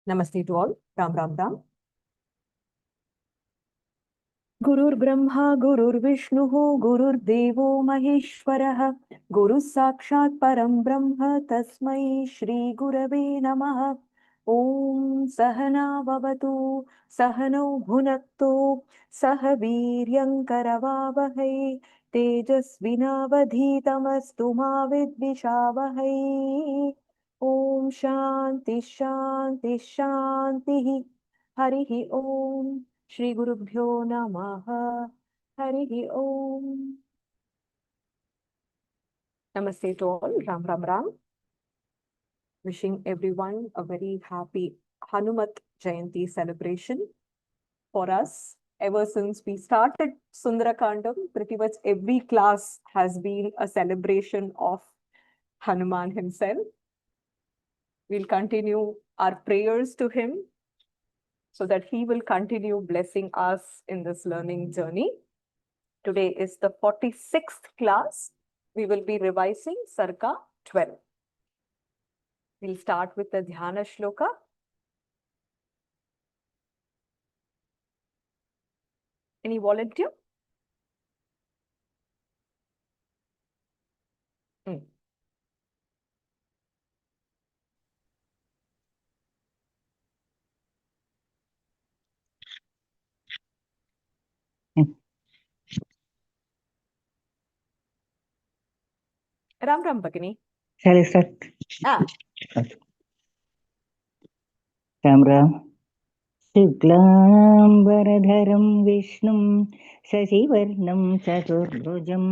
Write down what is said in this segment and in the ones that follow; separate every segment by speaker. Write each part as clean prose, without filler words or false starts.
Speaker 1: Namaste to all. Ram Ram Ram.
Speaker 2: Gurur Brahma, Gurur Vishnu, Gurur Devo Maheshwaraha, Guru Sakshat Param Brahma, Tasmai Shri Gurave Namaha. Om Sahana Vavatu, Sahano Bhunaktu, Sahaviryam Karavavahai, Tejasvinavadhitamastu ma vidvishavahai. Om Shanti Shanti Shanti. Harihi Om. Shri Gurubhyo Namaha. Harihi Om.
Speaker 1: Namaste to all. Ram Ram Ram. Wishing everyone a very happy Hanuman Jayanti celebration. For us, ever since we started Sundarakandam, pretty much every class has been a celebration of Hanuman himself. We'll continue our prayers to him so that he will continue blessing us in this learning journey. Today is the 46th class. We will be revising Sarga 12. We'll start with the Dhyana Shloka. Any volunteer? Ram Ram Bhagini.
Speaker 3: Shall I start? Ram Ram. Shuklambaradharam Vishnum Shashivarnam Chaturbhujam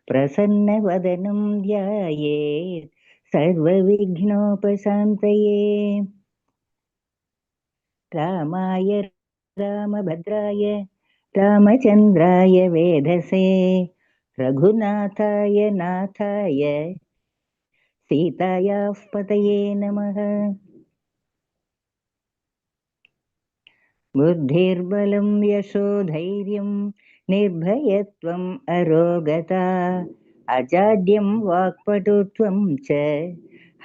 Speaker 3: Prasanna-vadanam Dhyayet Sarva-vighnopasantaye Ramaya Ramabhadraya Ramachandraya Vedase Raghunathaya Nathaya Sitaya Pataye Namaha. Buddhirbalam yashodhairyam nirbhayatvam arogata ajadyam vakpatutvam cha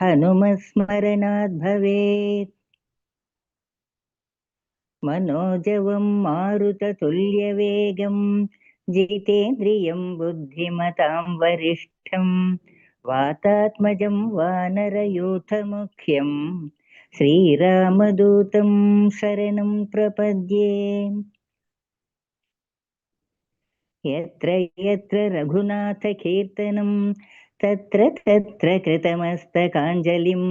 Speaker 3: hanumasmaranad bhavet manojavam marutatulyavegam jitendriyam buddhimatam varishtham vatatmajam vanarayuthamukhyam Sri Ramadutam Sharanam Prapadye Yatra Yatra Raghunatha Kirtanam Tatra Tatra Kritamastakāñjalim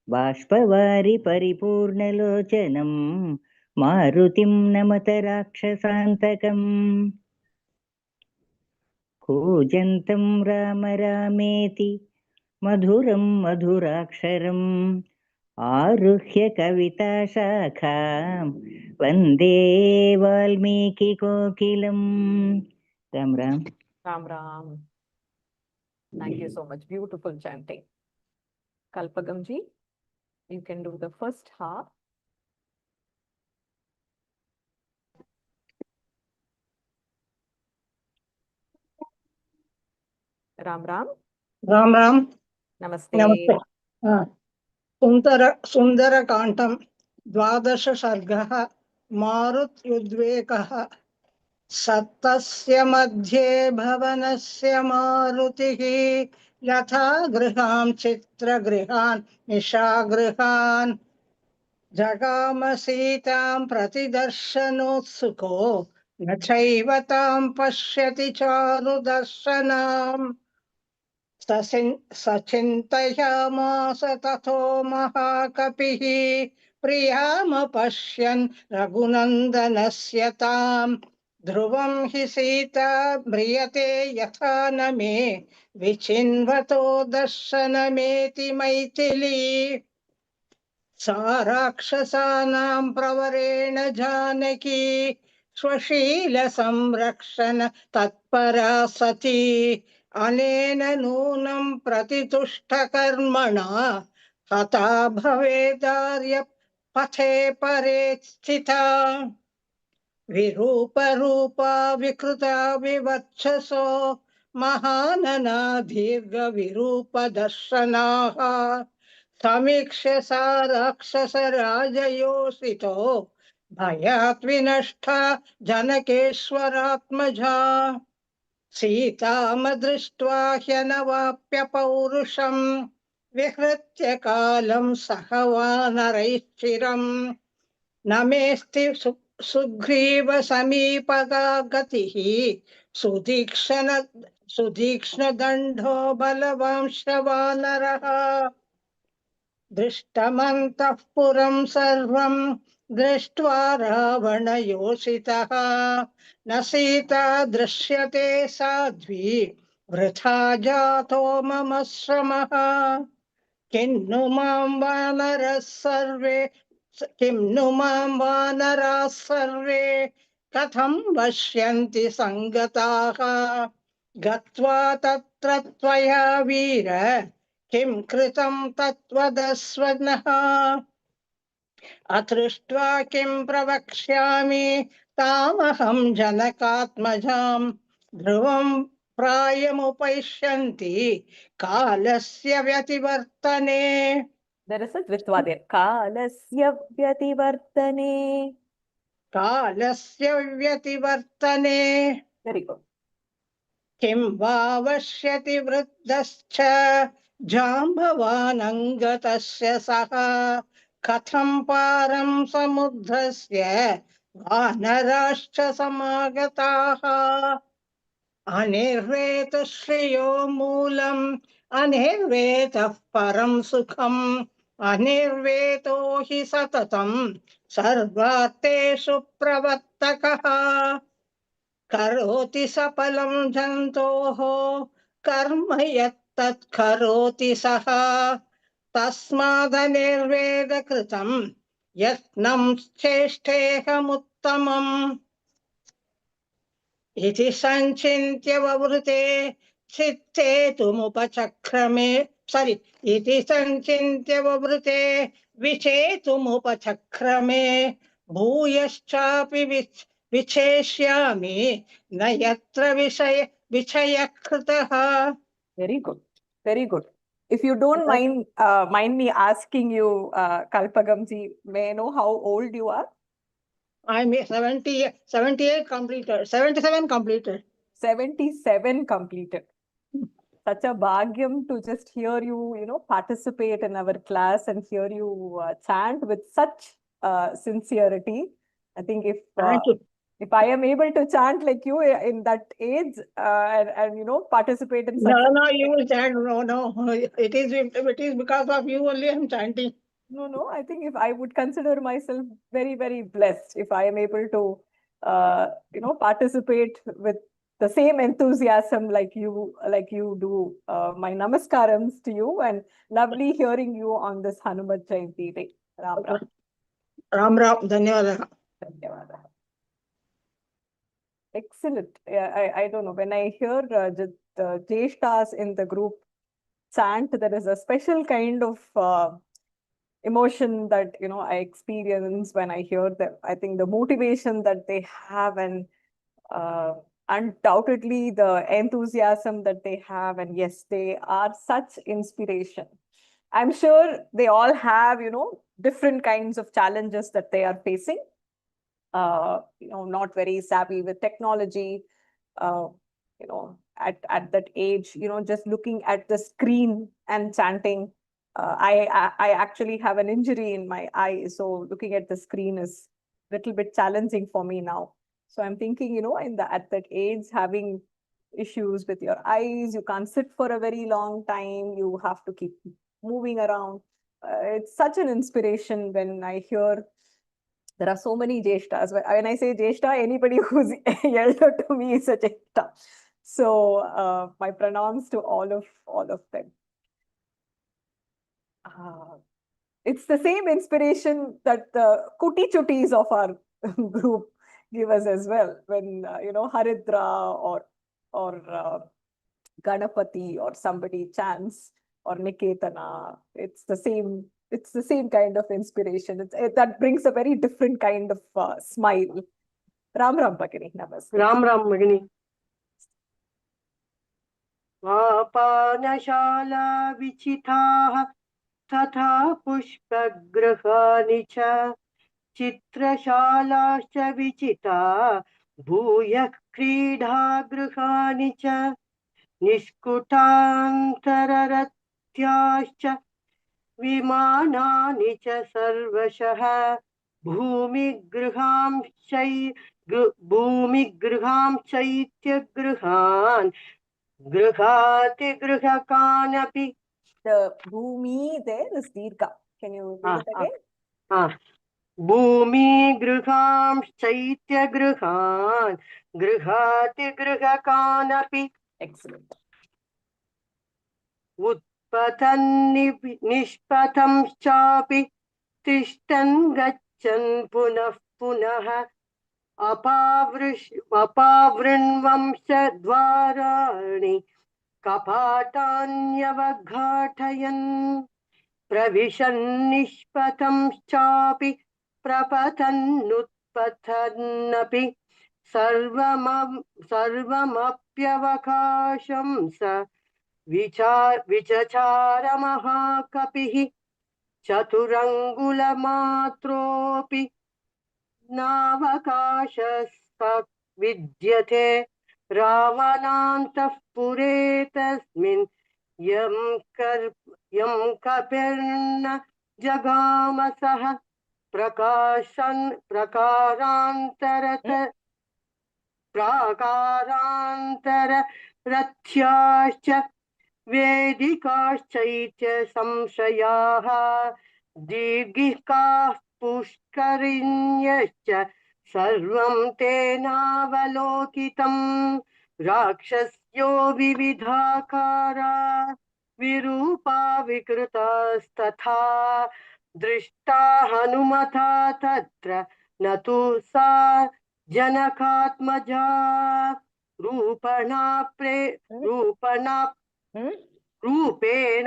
Speaker 3: Bāshpavari Paripurnalochanam Marutim Namata Rakshasantakam Kūjantam Rama Rameti Madhuram Madhuraksharam Aruhya Kavita Shakham Vande Valmiki Kokilam. Ram Ram.
Speaker 1: Ram Ram. Thank you so much. Beautiful chanting. Kalpagamji, you can do the first half. Ram Ram.
Speaker 4: Ram Ram.
Speaker 1: Namaste.
Speaker 4: Namaste. Sundarakandam Dvadasha Sargaha Marut Yudvekaha Sattasya Madhye Bhavanasya Marutihi Yatha Griham Chitra Grihan Nisha Grihan Jagama Sitam Pratidarshanotsuko Nachaivatam Pashyati Charu Darshanam Sachintayamasa tato mahakapihi priyamapashyan raghunandanasya tam dhruvam hi sita briyate yatha name vichinvato darshanameti maithili Sarakshasānām pravarena Janaki Swashīla samrakshana tatpara sati Anena nūnam pratitushta karmana Hata bhavedarya pathe pare sthita Virupa rupa vikruta vivachsaso Mahanana dirgha virupa darshanaha समीक्ष्य सा राक्षसराजयोषितो भयात् विनष्टा जनकेश्वरात्मजा सीतामदृष्ट्वा ह्यनवाप्य पौरुषम् विहृत्य कालं सह वानरैः चिरम् न मेऽस्ति सुग्रीव समीपगा गतिः सुतीक्ष्णदण्डो बलवांश्रवानरः दृष्टमन्तः पुरं सर्वं दृष्ट्वा रावणयोषितः न सीता दृश्यते साध्वी वृथा जातो मम श्रमः किन्नु मां वानरः सर्वे किं नु मां वानराः सर्वे कथं पश्यन्ति सङ्गताः गत्वा तत्र त्वया वीर किं कृतं तत्वदस्व नः अदृष्ट्वा किं प्रवक्ष्यामि तामहं जनकात्मजां ध्रुवं प्रायमुपैष्यन्ति कालस्य व्यतिवर्तने
Speaker 2: There is a dvitva there. Kalasya vyativartane.
Speaker 4: कालस्य व्यतिवर्तने
Speaker 2: Very good.
Speaker 4: किं वा वश्यति वृद्धश्च जाम्बवानङ्गतस्य सः कथं पारं समुद्रस्य वानराश्च समागताः अनिर्वेतश्रियो मूलम् अनिर्वेतः परं सुखम् अनिर्वेतो हि सततं सर्वार्थेषु प्रवर्तकः करोति सफलं जन्तोः कर्म यत्तत् करोति सः तस्मादनिर्वेद कृतं यत्नं चेष्टेहमुत्तमम् इति संचिन्त्य ववृते चित्ते तुमुपचक्रमे इति संचिन्त्य ववृते विचेतुमुपचक्रमे भूयश्चापि विचेष्यामि न यत्र विषयः कृतः.
Speaker 2: Very good. Very good. If you don't mind me asking you, Kalpagamji, may I know how old you are?
Speaker 4: I'm 78 completed, 77 completed.
Speaker 2: 77 completed. Such a bhagyam to just hear you, participate in our class and hear you chant with such sincerity. I think
Speaker 4: Thank you.
Speaker 2: if I am able to chant like you in that age and participate in such
Speaker 4: No, you will chant. No. It is because of you only I'm chanting.
Speaker 2: No, I think if I would consider myself very, very blessed if I am able to, participate with the same enthusiasm like you do. My namaskarams to you and lovely hearing you on this Hanuman Jayanti day. Ram Ram.
Speaker 4: Ram Ram, Dhanyawada.
Speaker 2: Dhanyawada. Excellent. I don't know. When I hear the Jeshtas in the group chant, there is a special kind of emotion that I experience when I hear them. I think the motivation that they have and undoubtedly the enthusiasm that they have, and yes, they are such inspiration. I'm sure they all have different kinds of challenges that they are facing. Not very savvy with technology, at that age, just looking at the screen and chanting. I actually have an injury in my eye, so looking at the screen is a little bit challenging for me now. So I'm thinking, at that age, having issues with your eyes, you can't sit for a very long time, you have to keep moving around. It's such an inspiration when I hear there are so many Jeshtas. When I say Jeshta, anybody who's elder to me is a Jeshta. So my pranams to all of them. It's the same inspiration that the Kuti Chutis of our group give us as well. When Haridra or Ganapati or somebody chants or Niketana, it's the same kind of inspiration. That brings a very different kind of smile. Ram Ram Bhagini, namaste.
Speaker 5: Ram Ram Bhagini. Vapanashala vichitaha तथा पुष्पगृहाणि च चित्रशालाश्च विचिता भूयः क्रीडागृहाणि च निष्कुटान्तररथ्याश्च विमानानि च सर्वशः भूमिगृहां चैत्यगृहान् गृहातिगृहकानपि.
Speaker 2: The bhumi there is dirgha. Can you read it again?
Speaker 5: भूमिगृहां चैत्यगृहान् गृहातिगृहकानपि.
Speaker 2: Excellent.
Speaker 5: उत्पतन् निष्पथंश्चापि तिष्ठन् गच्छन् पुनः पुनः अपावृण्वंशद्वाराणि कपाटान्यवघाटयन् प्रविशन् निष्पथंश्चापि प्रपतन्नुत्पथन्नपि सर्वमप्यवकाशं स विचचार महाकपिः चतुरङ्गुलमात्रोऽपि नावकाशः विद्यते रावणान्तःपुरे तस्मिन् यं कपिर्न जगामसः प्राकारान्तररथ्याश्च वेदिकाश्चैत्य संशयाः दीर्घिकाः पुष्करिण्यश्च सर्वं तेनावलोकितं राक्षस्यो विविधाकारा विरूपा विकृतास्तथा दृष्टा हनुमता तत्र न तु सा जनकात्मजा रूपेण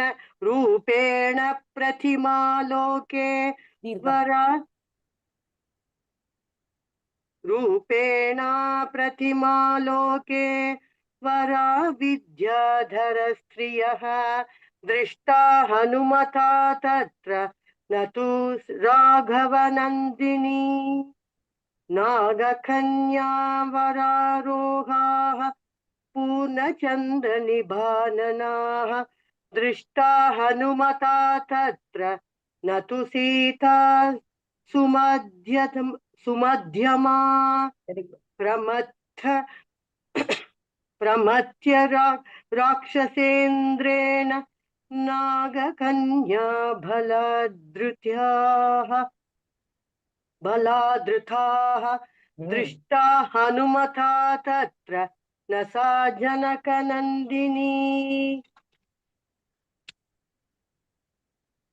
Speaker 5: प्रतिमालोके वरा रूपेण प्रतिमालोके वरा विद्याधर स्त्रियः दृष्टा हनुमता तत्र न तु राघवनन्दिनी नागकन्या वरारोहाः पूर्णचन्द्रनिभाननाः दृष्टा हनुमता तत्र न तु सीता सुमध्यमा प्रमथ्य राक्षसेन्द्रेण नागकन्या बलादृताः दृष्टा हनुमता तत्र न सा जनकनन्दिनी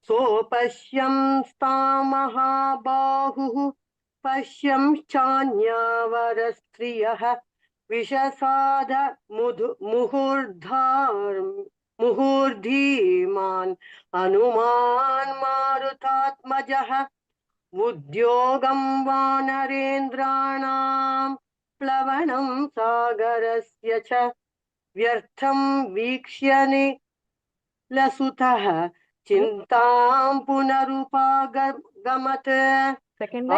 Speaker 5: सोपश्यंस्तां महाबाहुः पश्यंश्चान्यावरस्त्रियः विषसाद मुहूर्धीमान् हनुमान् मारुतात्मजः उद्योगं वानरेन्द्राणां प्लवनं सागरस्य च व्यर्थं वीक्ष्य लसुतः चिन्तां पुनरुपागमत्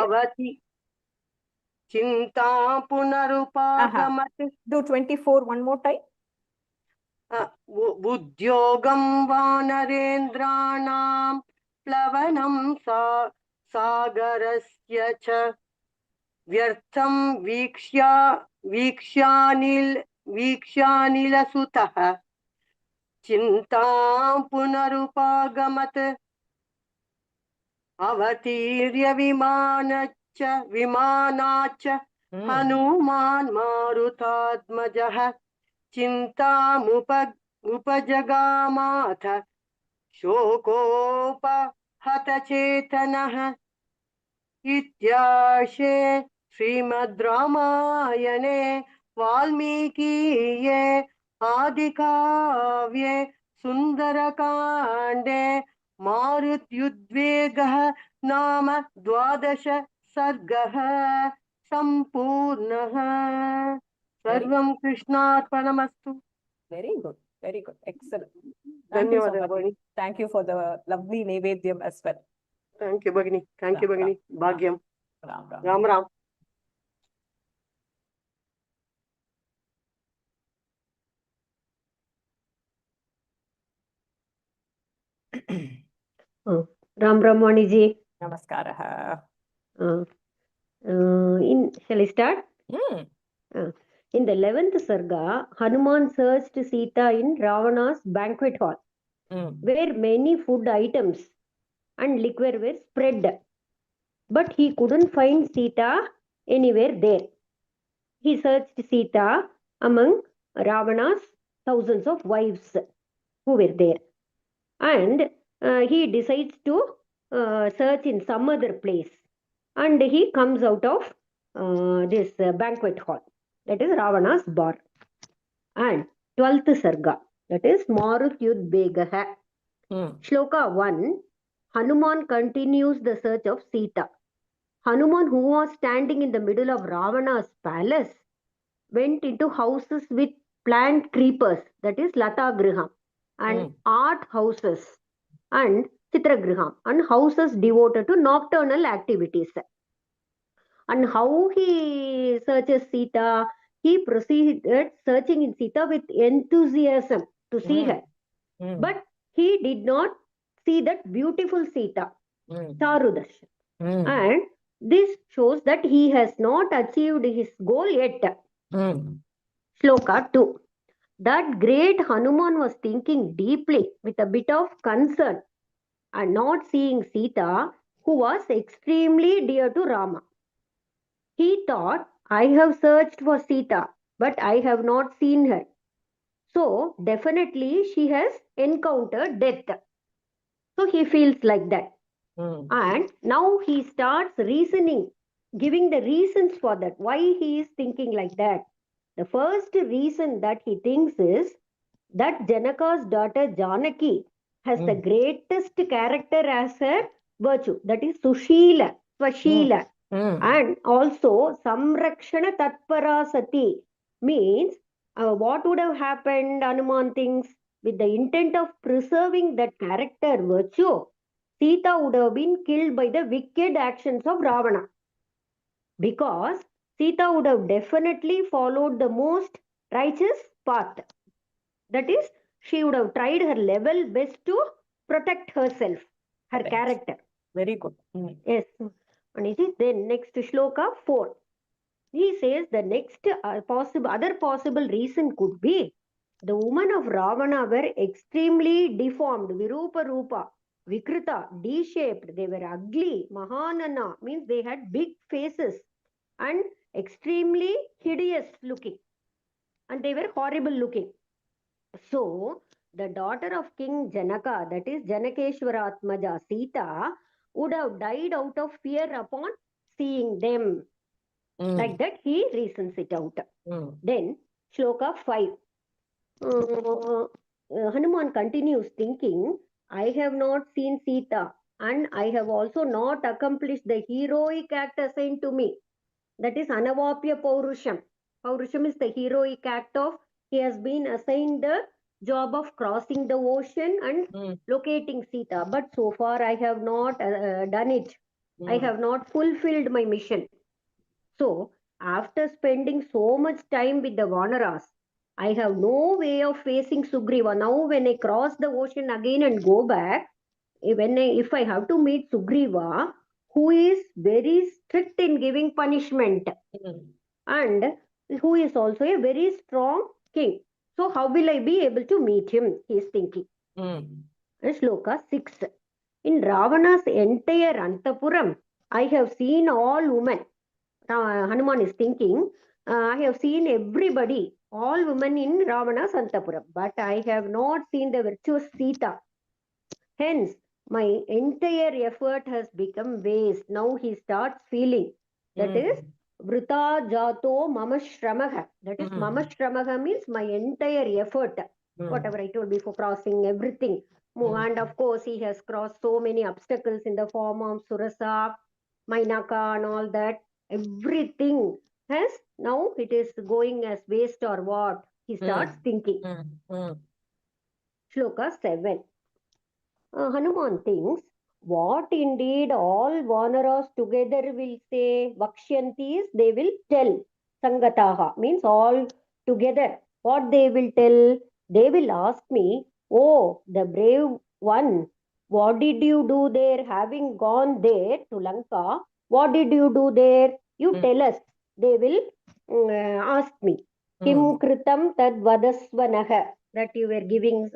Speaker 5: अवति चिन्तां पुनरुपागमत्.
Speaker 2: Do 24 one more time.
Speaker 5: उद्योगं वानरेन्द्राणां प्लवनं सागरस्य च व्यर्थं वीक्ष्यानिलसुतः चिन्तां पुनरुपागमत् अवतीर्य विमानाच्च हनुमान् मारुतात्मजः चिन्तामुपजगामाथ शोकोपहतचेतनः इत्याशे श्रीमद् रामायणे वाल्मीकीये आदिकाव्ये सुन्दरकाण्डे मारुत्युद्वेगः नाम 12 सर्गः सम्पूर्णः. सर्वं कृष्णार्पणमस्तु.
Speaker 2: Very good, excellent. Thank you so
Speaker 5: ಧನ್ಯವಾದ
Speaker 2: much.
Speaker 5: ಭಗಿನಿ.
Speaker 2: Thank you for the lovely Nevedyam as well.
Speaker 5: Thank you ಭಗಿನಿ. ಥ್ಯಾಂಕ್ ಯು
Speaker 2: Ram,
Speaker 5: ಭಗಿನಿ. ಭಾಗ್ಯಂ.
Speaker 2: Ram, Ram.
Speaker 5: Ram Ram.
Speaker 6: Ram Ram Waniji.
Speaker 2: Namaskaraha.
Speaker 6: Shall I start? In the 11th Sarga, Hanuman searched Sita in Ravana's banquet hall, where many food items and liquor were spread. But he couldn't find Sita anywhere there. He searched Sita among Ravana's thousands of wives who were there. And he decides to search in some other place. And he comes out of this banquet hall. That is Ravana's bar. And 12th Sarga, that is Marutyud Begaha. Shloka 1, Hanuman continues the search of Sita. Hanuman, who was standing in the middle of Ravana's palace, went into houses with plant creepers, that is Lata Griham, and art houses and Chitragriham, and houses devoted to nocturnal activities. And how he searches Sita, he proceeded searching in Sita with enthusiasm to see her. But he did not see that beautiful Sita, Charudarshan. And this shows that he has not achieved his goal yet. Shloka 2. That great Hanuman was thinking deeply with a bit of concern and not seeing Sita, who was extremely dear to Rama. He thought, I have searched for Sita, but I have not seen her. So definitely she has encountered death. So he feels like that. And now he starts reasoning, giving the reasons for that, why he is thinking like that. The first reason that he thinks is that Janaka's daughter Janaki has the greatest character as her virtue, that is Sushila, Swashila. And also Samrakshana Tatpara Sati means what would have happened, Hanuman thinks, with the intent of preserving that character virtue, Sita would have been killed by the wicked actions of Ravana. Because Sita would have definitely followed the most righteous path. That is, she would have tried her level best to protect herself, her character.
Speaker 2: Very good.
Speaker 6: Yes. And it is then next shloka 4. He says the next other possible reason could be the women of Ravana were extremely deformed, Virupa Rupa, Vikrita, D-shaped, they were ugly, Mahanana, means they had big faces and extremely hideous looking. And they were horrible looking. So, the daughter of King Janaka, that is Janakeshwaratmaja Sita, would have died out of fear upon seeing them. Like that, he reasons it out. Then, Shloka 5. Hanuman continues thinking, I have not seen Sita and I have also not accomplished the heroic act assigned to me. That is Anavapya Paurusham. Paurusham is the heroic act of, he has been assigned the job of crossing the ocean and locating Sita. But so far I have not done it. I have not fulfilled my mission. So, after spending so much time with the Vanaras, I have no way of facing Sugriva. Now, when I cross the ocean again and go back, if I have to meet Sugriva, who is very strict in giving punishment and who is also a very strong king. So, how will I be able to meet him? He is thinking. Shloka 6. In Ravana's entire Antapuram, I have seen all women. Hanuman is thinking, I have seen everybody, all women in Ravana's Antapuram, but I have not seen the virtuous Sita. Hence, my entire effort has become waste. Now he starts feeling, that is, Vrita Jato Mama Shramaha. That is, Mama Shramaha means my entire effort. Whatever I told before, crossing everything. And of course, he has crossed so many obstacles in the form of Surasa, Mainaka and all that. Everything has, now it is going as waste or what? He starts thinking. Shloka 7. Hanuman thinks, what indeed all Vanaras together will say, Vakshantis, they will tell. Sangataha means all together. What they will tell? They will ask me, oh, the brave one, what did you do there? Having gone there to Lanka, what did you do there? You tell us. They will ask me. Kim kritam tad vadasvanaha. That you were giving,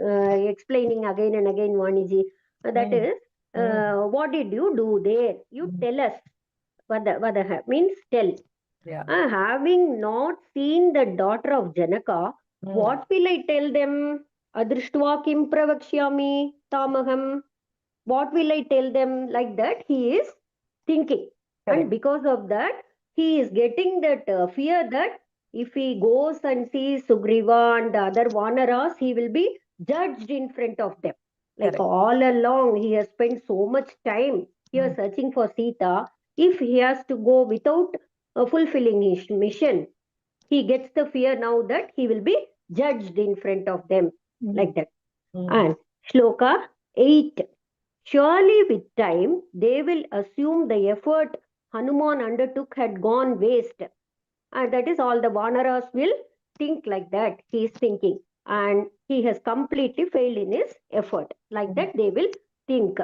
Speaker 6: explaining again and again, Vaniji. That is, what did you do there? You tell us. Vadaha means tell.
Speaker 2: Yeah.
Speaker 6: Having not seen the daughter of Janaka, what will I tell them? Adrishtva kim pravakshyami tamaham. What will I tell them? Like that, he is thinking.
Speaker 2: Correct.
Speaker 6: And because of that, he is getting that fear that if he goes and sees Sugriva and the other Vanaras, he will be judged in front of them. Like
Speaker 2: Correct.
Speaker 6: all along, he has spent so much time here searching for Sita. If he has to go without fulfilling his mission, he gets the fear now that he will be judged in front of them. Like that. And Shloka 8. Surely with time, they will assume the effort Hanuman undertook had gone waste. And that is all the Vanaras will think like that. He is thinking. And he has completely failed in his effort. Like that, they will think.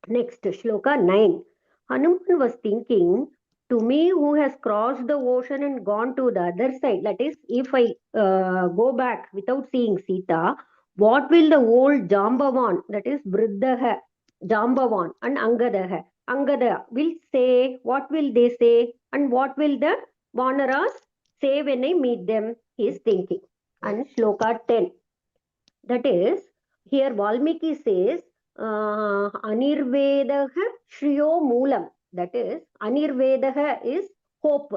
Speaker 6: Next, Shloka 9. Hanuman was thinking, to me who has crossed the ocean and gone to the other side, that is, if I go back without seeing Sita, what will the old Jambavan, that is, Vriddha, Jambavan and Angada will say, what will they say, and what will the Vanaras say when I meet them? He is thinking. And Shloka 10. That is, here Valmiki says, Anirvedaha Shriyo Moolam. That is, Anirvedaha is hope.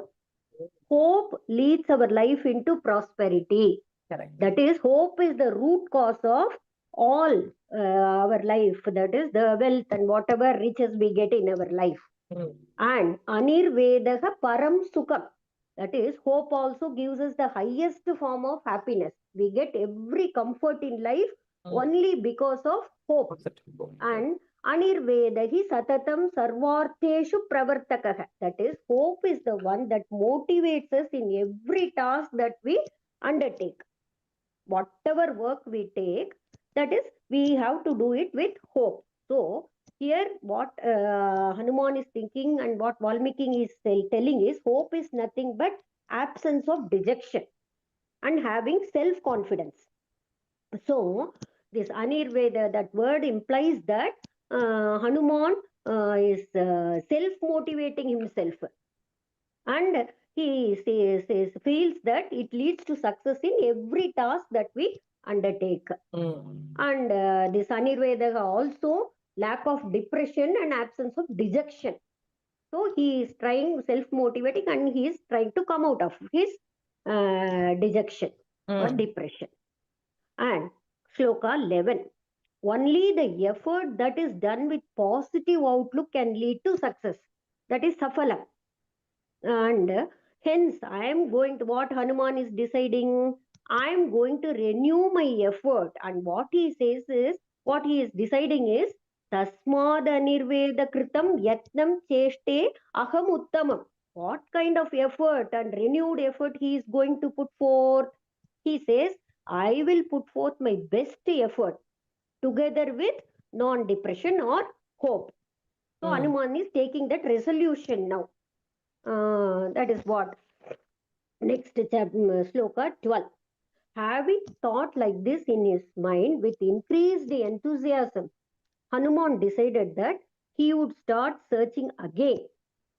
Speaker 6: Hope leads our life into prosperity.
Speaker 2: Correct.
Speaker 6: That is, hope is the root cause of all our life. That is, the wealth and whatever riches we get in our life. And Anirvedaha Param Sukham. That is, hope also gives us the highest form of happiness. We get every comfort in life only because of hope. And Anirvedahi Satatam Sarvartheshu Pravartakaha. That is, hope is the one that motivates us in every task that we undertake. Whatever work we take, that is, we have to do it with hope. So, here what Hanuman is thinking and what Valmiki is telling is, hope is nothing but absence of dejection and having self-confidence. So, this Anirveda, that word implies that Hanuman is self-motivating himself. And he feels that it leads to success in every task that we undertake. And this Anirveda also lack of depression and absence of dejection. So he is trying self-motivating and he is trying to come out of his dejection or depression. And Shloka 11. Only the effort that is done with positive outlook can lead to success. That is Safala. And hence, I am going to, what Hanuman is deciding, I am going to renew my effort. And what he says is, what he is deciding is, Tasmad Anirveda Kritam Yatnam Cheshte Aham Uttamam. What kind of effort and renewed effort he is going to put forth? He says, I will put forth my best effort together with non-depression or hope. So Hanuman is taking that resolution now. That is what. Next Shloka 12. Having thought like this in his mind with increased enthusiasm, Hanuman decided that he would start searching again.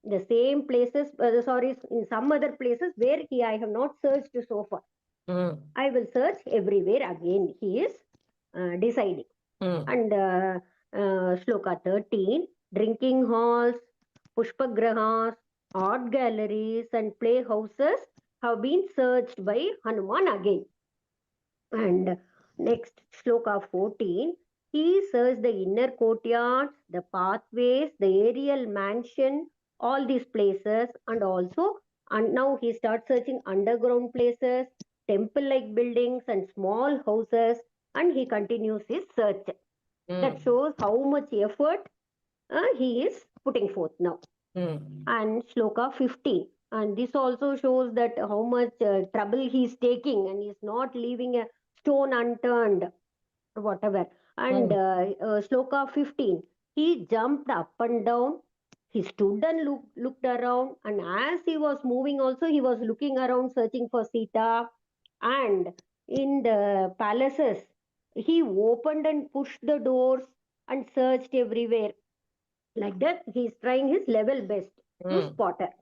Speaker 6: The same places, in some other places where I have not searched so far. I will search everywhere again. He is deciding. And Shloka 13, drinking halls, pushpagrahas, art galleries and playhouses have been searched by Hanuman again. And next Shloka 14, he searched the inner courtyards, the pathways, the aerial mansion, all these places, and now he starts searching underground places, temple-like buildings and small houses. and he continues his search. That shows how much effort he is putting forth now. And shloka 15. And this also shows that how much trouble he is taking, and he is not leaving a stone unturned or whatever. And shloka 15. He jumped up and down. He stood and looked around. And as he was moving also, he was looking around searching for Sita. And in the palaces, he opened and pushed the doors and searched everywhere. Like that, he is trying his level best to spot her.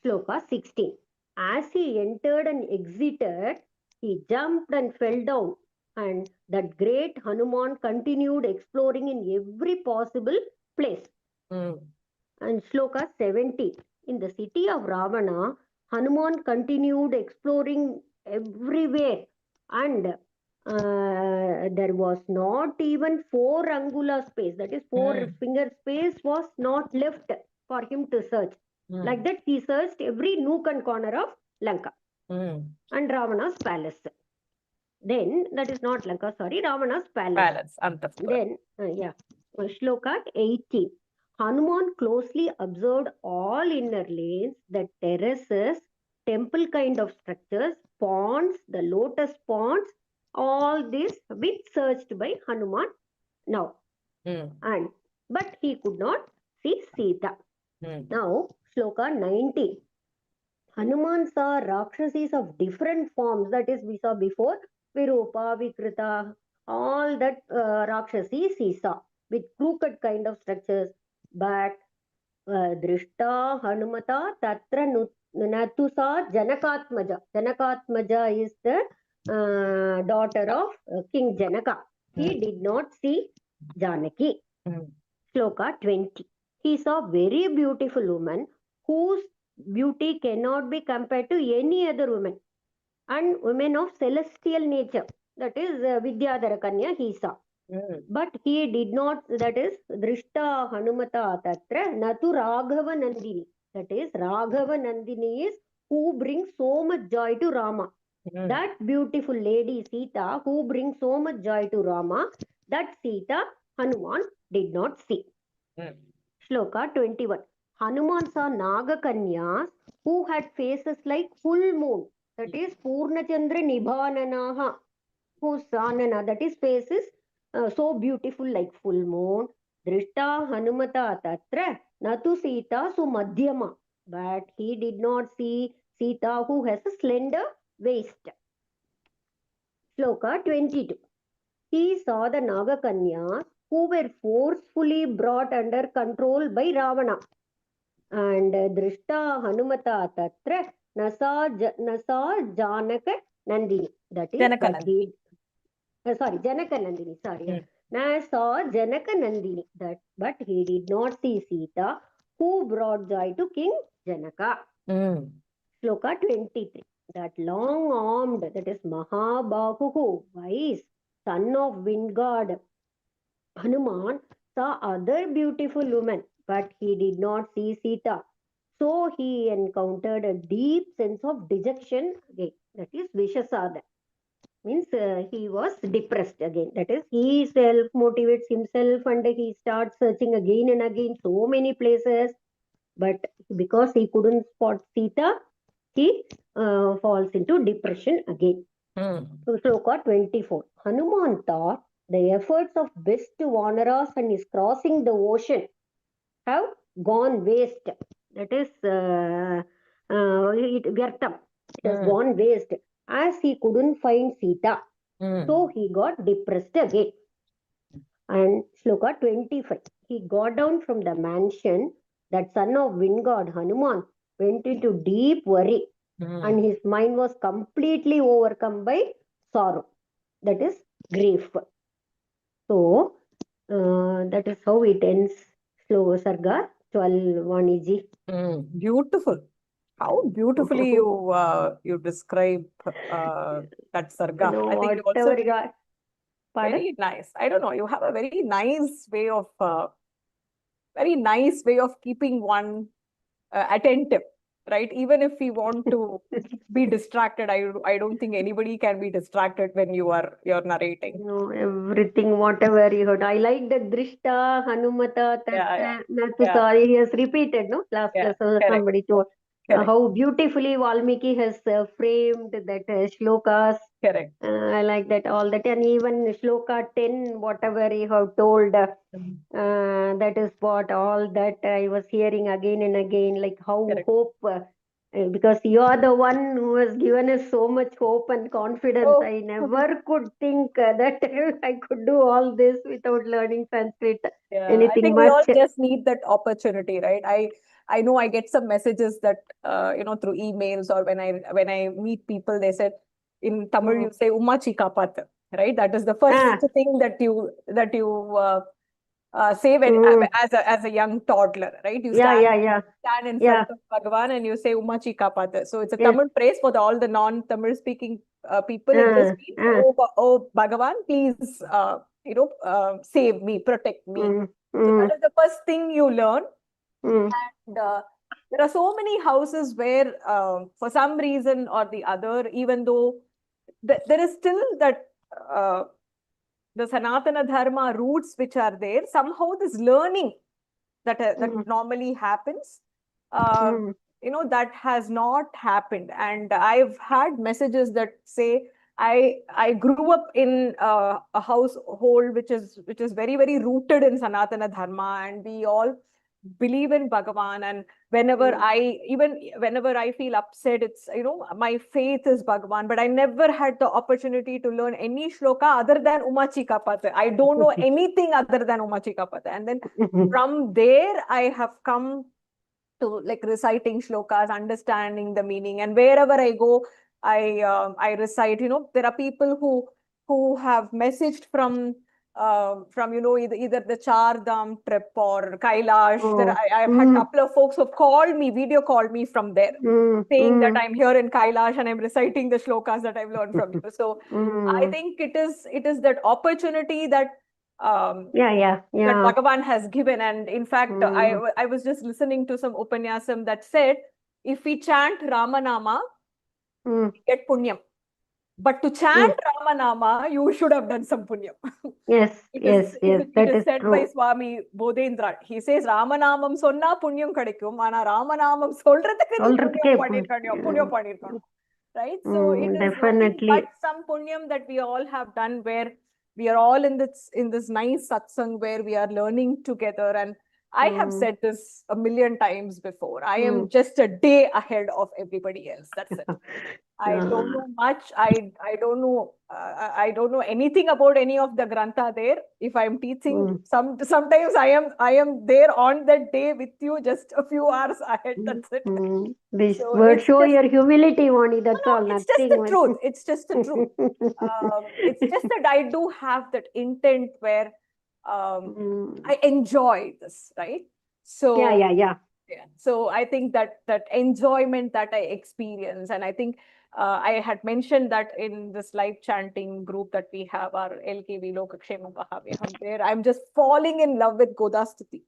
Speaker 6: Shloka 16. As he entered and exited, he jumped and fell down. And that great Hanuman continued exploring in every possible place. And Shloka 70. In the city of Ravana, Hanuman continued exploring everywhere. And there was not even 4 angula space, that is 4 finger space was not left for him to search. Like that, he searched every nook and corner of Lanka and Ravana's palace. Then, that is not Lanka, sorry, Ravana's palace. Then, Shloka 18. Hanuman closely observed all inner lanes, the terraces, temple kind of structures, ponds, the lotus ponds, all this have been searched by Hanuman now. But he could not see Sita. Now, Shloka 19. Hanuman saw Rakshasis of different forms, that is, we saw before, Virupa, Vikrita, all that Rakshasis he saw with crooked kind of structures. But Drishta Hanumata Tatra Natusa Janakatmaja. Janakatmaja is the daughter of King Janaka. He did not see Janaki. Shloka 20. He saw very beautiful woman whose beauty cannot be compared to any other woman, and women of celestial nature, that is Vidyadhara Kanya he saw. But he did not, that is Drishta Hanumata Tatra Natu Raghava Nandini, that is Raghava Nandini is who brings so much joy to Rama. That beautiful lady Sita who brings so much joy to Rama, that Sita Hanuman did not see. Shloka 21. Hanuman saw Naga Kanyas who had faces like full moon, that is Purnachandra Nibhananaha, whose Sanana, that is faces so beautiful like full moon. Drishta Hanumata Tatra Natu Sita Su Madhyama, but he did not see Sita who has a slender waist. Shloka 22. He saw the Naga Kanyas who were forcefully brought under control by Ravana. And Drishta Hanumata Tatra Nasa Janaka Nandini, that is Janaka Nandini, sorry. Nasa Janaka Nandini, that, but he did not see Sita who brought joy to King Janaka. Shloka 23. That long-armed, that is Mahabahu, wise, son of wind god, Hanuman saw other beautiful women, but he did not see Sita. So he encountered a deep sense of dejection again, that is Vishasada. Means he was depressed again, that is he self-motivates himself and he starts searching again and again so many places, but because he couldn't spot Sita, he falls into depression again. So Shloka 24. Hanuman thought the efforts of best Vanaras and his crossing the ocean have gone waste. That is Vyartam. It has gone waste as he couldn't find Sita. So he got depressed again. And Shloka 25. He got down from the mansion. That son of wind god Hanuman went into deep worry. And his mind was completely overcome by sorrow. That is grief. So, that is how it ends. Slow Sarga 12 Vaniji.
Speaker 2: Beautiful. How beautifully you describe that Sarga.
Speaker 6: No,
Speaker 2: I think you
Speaker 6: whatever
Speaker 2: also
Speaker 6: you are. Pardon?
Speaker 2: very nice. I don't know. You have a very nice way of keeping one attentive. right? Even if we want to be distracted, I don't think anybody can be distracted when you're narrating.
Speaker 6: No, everything, whatever you heard. I like the Drishta, Hanumata,
Speaker 2: Yeah,
Speaker 6: Tatta, Natusari. He has repeated, no? Last
Speaker 2: yeah,
Speaker 6: class,
Speaker 2: correct,
Speaker 6: somebody told
Speaker 2: correct,
Speaker 6: how beautifully Valmiki has framed that shlokas.
Speaker 2: correct.
Speaker 6: I like that, all that. And even shloka 10, whatever you have told, that is what all that I was hearing again and again, like how
Speaker 2: Correct.
Speaker 6: hope. Because you are the one who has given us so much hope and confidence.
Speaker 2: Oh.
Speaker 6: I never could think that I could do all this without learning Sanskrit.
Speaker 2: Yeah, I
Speaker 6: Anything
Speaker 2: think we all
Speaker 6: much.
Speaker 2: just need that opportunity, right? I know I get some messages that through emails or when I meet people, they said in Tamil you say Umachi kapat, right? That is the first thing that you say when as a young toddler, right? You stand in front of Bhagavan and you say Umachi kapat. So it's a Tamil phrase for all the non-Tamil speaking people. It just means, oh Bhagavan, please save me, protect me. So that is the first thing you learn. And there are so many houses where for some reason or the other, even though there is still that the Sanatana Dharma roots which are there, somehow this learning that normally happens, that has not happened. And I've had messages that say, I grew up in a household which is very, very rooted in Sanatana Dharma, and we all believe in Bhagavan. And whenever I feel upset, it's, my faith is Bhagavan, but I never had the opportunity to learn any shloka other than Umachi Kapata. I don't know anything other than Umachi Kapata. And then from there, I have come to like reciting shlokas, understanding the meaning, and wherever I go, I recite. There are people who have messaged from either the Char Dham trip or Kailash. I've had a couple of folks who have video called me from there, saying that I'm here in Kailash and I'm reciting the shlokas that I've learned from you. So I think it is that opportunity that that Bhagavan has given. And in fact, I was just listening to some upanyasam that said, if we chant Ramanama, we get punyam. But to chant Ramanama, you should have done some punyam. It is said by Swami Bodhendra. He says, Ramanamam sonna punyam kadikkum, ana Ramanamam solradhukku punyam panirkanu. Right? So it is nothing but some punyam that we all have done, where we are all in this nice satsang where we are learning together. And I have said this a million times before. I am just a day ahead of everybody else. That's it. I don't know much. I don't know anything about any of the grantha there. If I'm teaching, sometimes I am there on that day with you, just a few hours ahead. That's it.
Speaker 6: This word show your humility, Vani. That's all.
Speaker 2: It's just the truth. It's just the truth. It's just that I do have that intent where I enjoy this, right? So
Speaker 6: yeah.
Speaker 2: So I think that enjoyment that I experience, and I think I had mentioned that in this live chanting group that we have, our LKV Lokakshema Mahavyaham, where I'm just falling in love with Godastuti.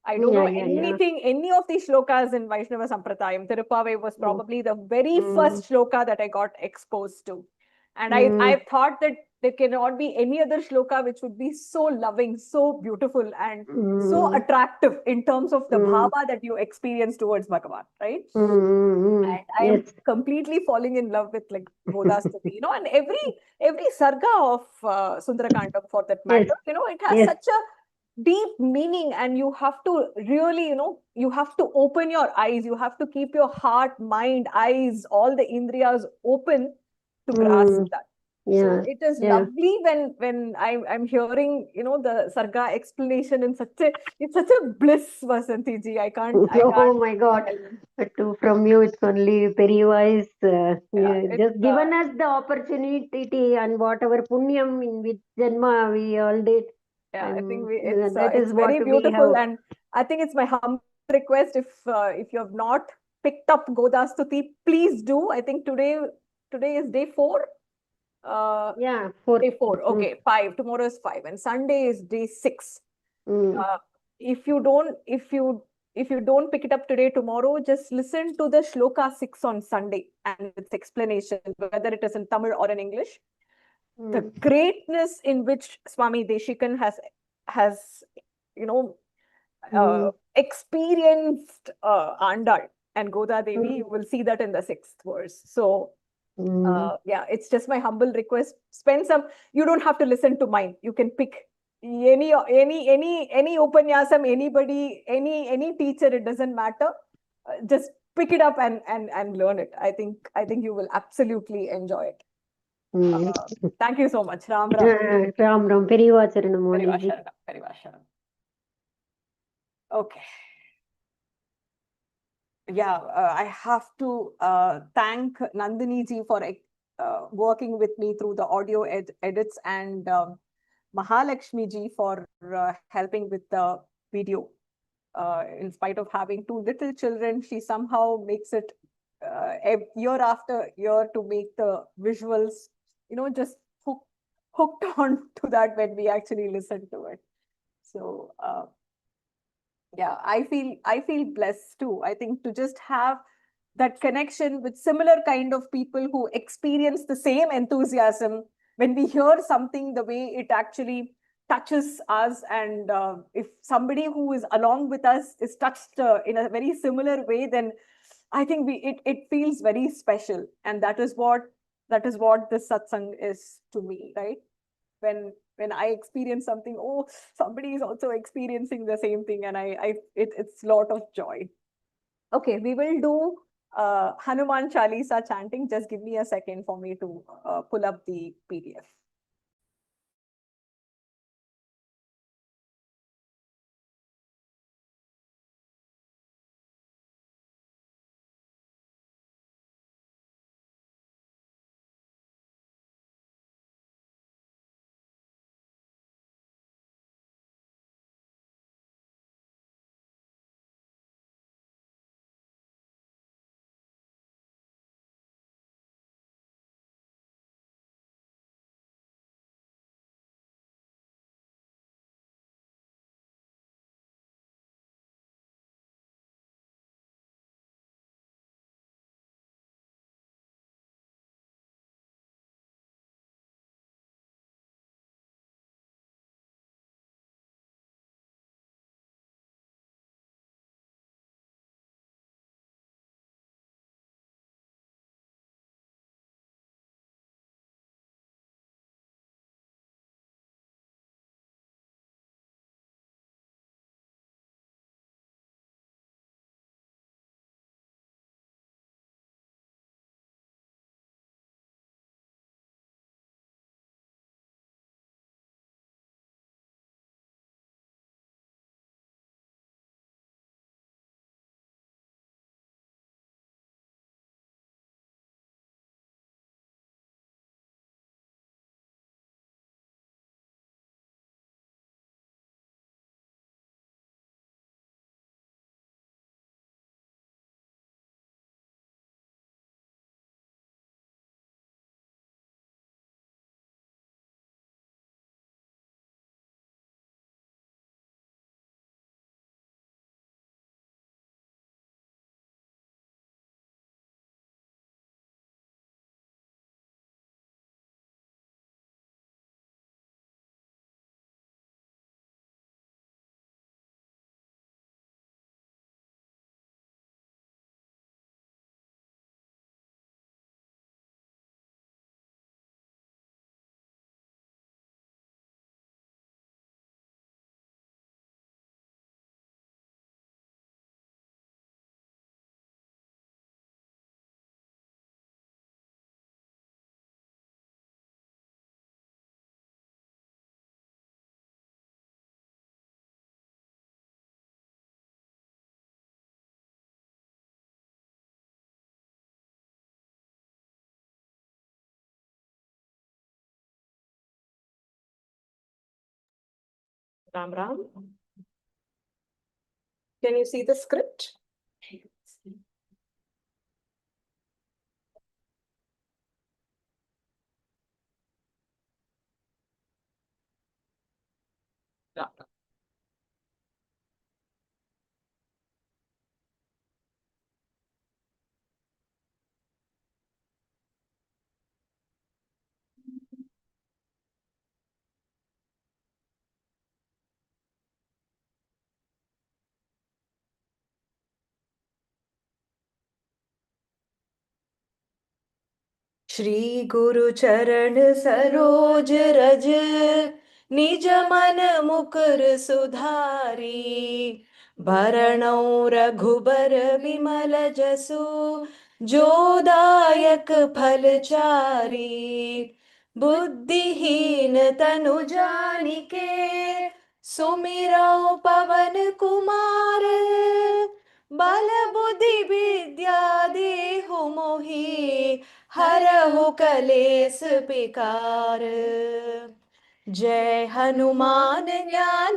Speaker 2: I don't know anything, any of these shlokas in Vaishnava Sampradayam. Tirupavai was probably the very first shloka that I got exposed to. And I've thought that there cannot be any other shloka which would be so loving, so beautiful, and so attractive in terms of the bhava that you experience towards Bhagavan, right? And I am completely falling in love with like Godastuti, and every sarga of Sundarakandam, for that matter, it has such a deep meaning, and you have to really, you have to open your eyes, you have to keep your heart, mind, eyes, all the indriyas open to grasp that. So it is lovely when I'm hearing, the Sarga explanation in it's such a bliss, Vasanti ji. I can't.
Speaker 6: Oh my God. From you, it's only very wise. Just given us the opportunity, and whatever punyam in which janma we all did.
Speaker 2: Yeah, I think it's very beautiful, and I think it's my humble request, if you have not picked up Godastuti, please do. I think today is day 4.
Speaker 6: 4.
Speaker 2: Day 4. Okay, 5. Tomorrow is 5, and Sunday is day 6. If you if you don't pick it up today, tomorrow, just listen to the Shloka 6 on Sunday and its explanation, whether it is in Tamil or in English. The greatness in which Swami Deshikan has experienced Andal and Goda Devi, you will see that in the 6th verse. So yeah, it's just my humble request. Spend some, you don't have to listen to mine. You can pick any upanyasam, anybody, any teacher, it doesn't matter. Just pick it up and learn it. I think you will absolutely enjoy it. Thank you so much. Ram Ram.
Speaker 6: Ram Ram. Perivacharanam,
Speaker 2: Very
Speaker 6: Moniji.
Speaker 2: Vasharanam. Very Vasharanam. Okay. Yeah, I have to thank Nandini ji for working with me through the audio edits, and Mahalakshmi ji for helping with the video. In spite of having 2 little children, she somehow makes it year after year to make the visuals, just hooked on to that when we actually listen to it. So yeah, I feel blessed too. I think to just have that connection with similar kind of people who experience the same enthusiasm, when we hear something, the way it actually touches us, and if somebody who is along with us is touched in a very similar way, then I think it feels very special, and that is what this satsang is to me, right? When I experience something, oh, somebody is also experiencing the same thing, and it's a lot of joy. Okay, we will do Hanuman Chalisa chanting. Just give me a second for me to pull up the PDF. Ram Ram. Can you see the script? Ram Ram.
Speaker 7: Shri गुरु चरण सरोज रज, निज मन मुकुर सुधारी। भरणौ रघुबर विमल जसु, जो दायक फलचारी। बुद्धिहीन तनु जानिके, सुमिरौ पवन कुमार। बल बुद्धि विद्या देहु मोहि, हरहु कलेस विकार। जय हनुमान ज्ञान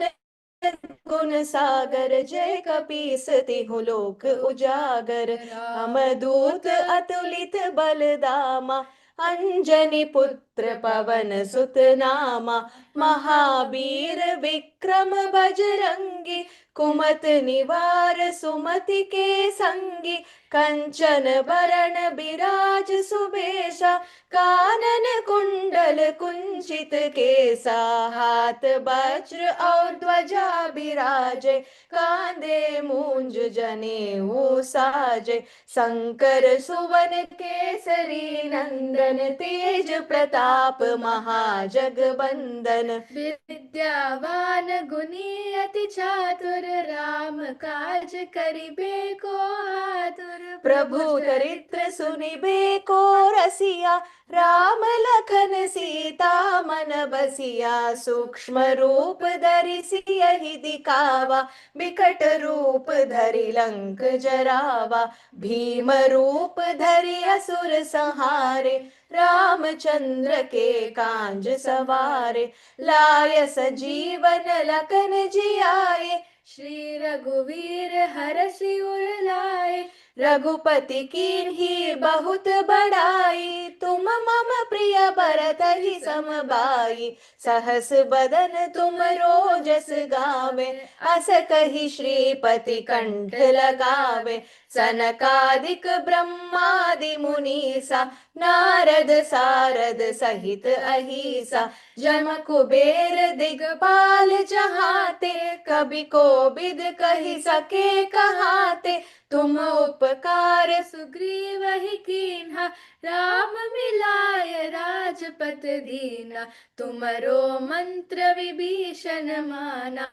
Speaker 7: गुण सागर, जय कपीस तिहु लोक उजागर। रामदूत अतुलित बल धामा, अंजनी पुत्र पवन सुत नामा। महावीर विक्रम बजरंगी, कुमति निवार सुमति के संगी। कंचन बरन बिराज सुबेशा, कानन कुंडल कुंचित केसा। हाथ वज्र और ध्वजा बिराजे, कांधे मूंज जनेऊ साजे। शंकर सुवन केसरी नंदन, तेज प्रताप महाजगबंदन। विद्यावान गुणी अति चातुर, राम काज करिबे को आतुर। प्रभु चरित्र सुनिबे को रसिया, राम लखन सीता मन बसिया। सूक्ष्म रूप धरि सियहि दिखावा, बिकट रूप धरि लंक जरावा। भीम रूप धरि असुर संहारे, रामचंद्र के कांज सवारे। लाय सजीवन लखन जियाए, श्री रघुवीर हरषि उर लाए। रघुपति कीन्ही बहुत बड़ाई, तुम मम प्रिय भरतहि सम भाई। सहस बदन तुम रोजस गावे, अस कहि श्रीपति कंठ लगावे। सनकादिक ब्रह्मादि मुनीसा, नारद सारद सहित अहिसा। जम कुबेर दिगपाल जहाते, कवि कोविद कहि सके कहाते। तुम उपकार सुग्रीव ही कीन्हा, राम मिलाय राजपत दीना। तुमरो मंत्र विभीषण माना,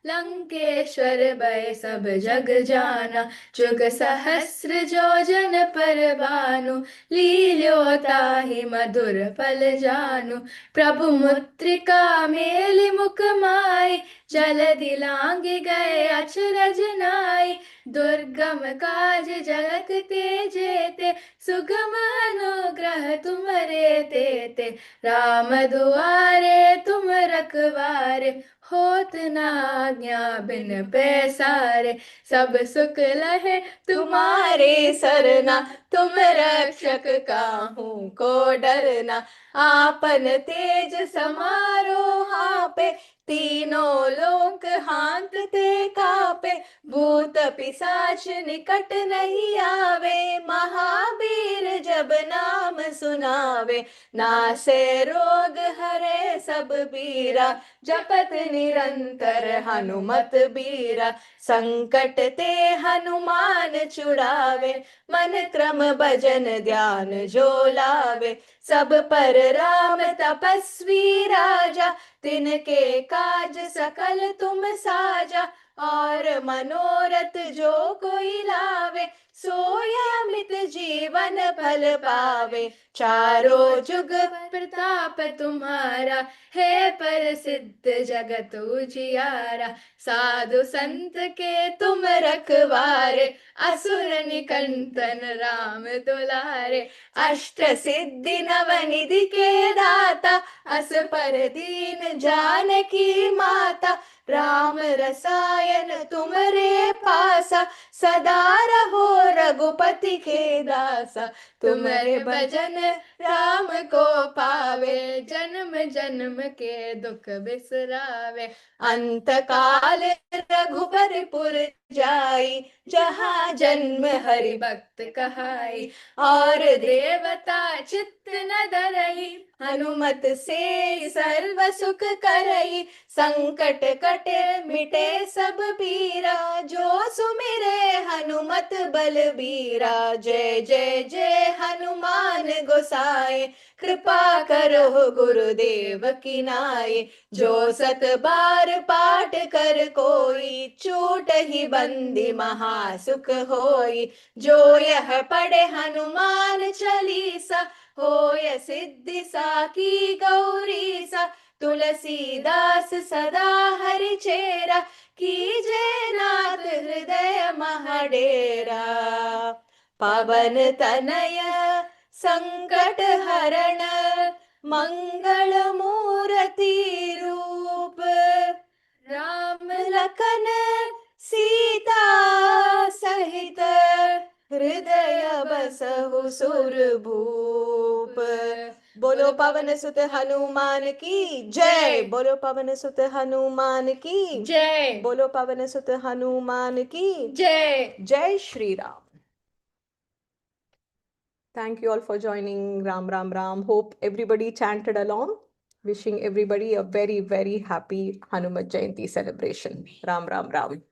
Speaker 7: लंकेश्वर भय सब जग जाना। जुग सहस्र जो जन पर भानु, लील्यो ताहि मधुर फल जानु। प्रभु मुद्रिका मेलि मुख माहि, जलधि लांघि गए अचरज नाहि। दुर्गम काज जगत ते जेते, सुगम अनुग्रह तुम्हरे तेते। राम दुआरे तुम रखवारे, होत न आज्ञा बिन पैसारे। सब सुख लहे तुम्हारे सरना, तुम रक्षक काहू को डरना। आपन तेज समारो आपे, तीनों लोक हांकते कापे। भूत पिशाच निकट नहीं आवे, महावीर जब नाम सुनावे। नासे रोग हरे सब पीरा, जपत निरंतर हनुमत बीरा। संकट ते हनुमान छुड़ावे, मन क्रम भजन ध्यान जो लावे। सब पर राम तपस्वी राजा, तिनके काज सकल तुम साजा। और मनोरथ जो कोई लावे, सोई अमित जीवन फल पावे। चारों जुग प्रताप तुम्हारा, है प्रसिद्ध जगत उजियारा। साधु संत के तुम रखवारे, असुर निकंदन राम दुलारे। अष्ट सिद्धि नवनिधि के दाता, अस पर दीन जानकी माता। राम रसायन तुमरे पासा, सदा रहो रघुपति के दासा। तुम्हारे भजन राम को पावे, जन्म जन्म के दुख बिसरावे। अंत काल रघुबरपुर जाई, जहाँ जन्म हरि भक्त कहाई। और देवता चित्त न धरई, हनुमत से सर्व सुख करई। संकट कटे मिटे सब पीरा, जो सुमिरे हनुमत बलबीरा। जय जय जय हनुमान गोसाए, कृपा करो गुरुदेव की नाय। जो 7 बार पाठ कर कोई, छूट ही बंदी महासुख होई। जो यह पढ़े हनुमान चालीसा, होय सिद्धि साकी गौरी सा। तुलसीदास सदा हरि चेरा, कीजे नाथ हृदय महडेरा। पवन तनय संकट हरण, मंगल मूर्ति रूप। राम लखन सीता सहित, हृदय बसहु सुरभूप। बोलो पवन सुत हनुमान की जय। बोलो पवन सुत हनुमान की
Speaker 2: जय।
Speaker 7: बोलो पवन सुत हनुमान की
Speaker 2: जय।
Speaker 7: जय Shri Ram. Thank you all for joining. Ram Ram Ram. Hope everybody chanted along. Wishing everybody a very, very happy Hanuman Jayanti celebration. Ram Ram Ram.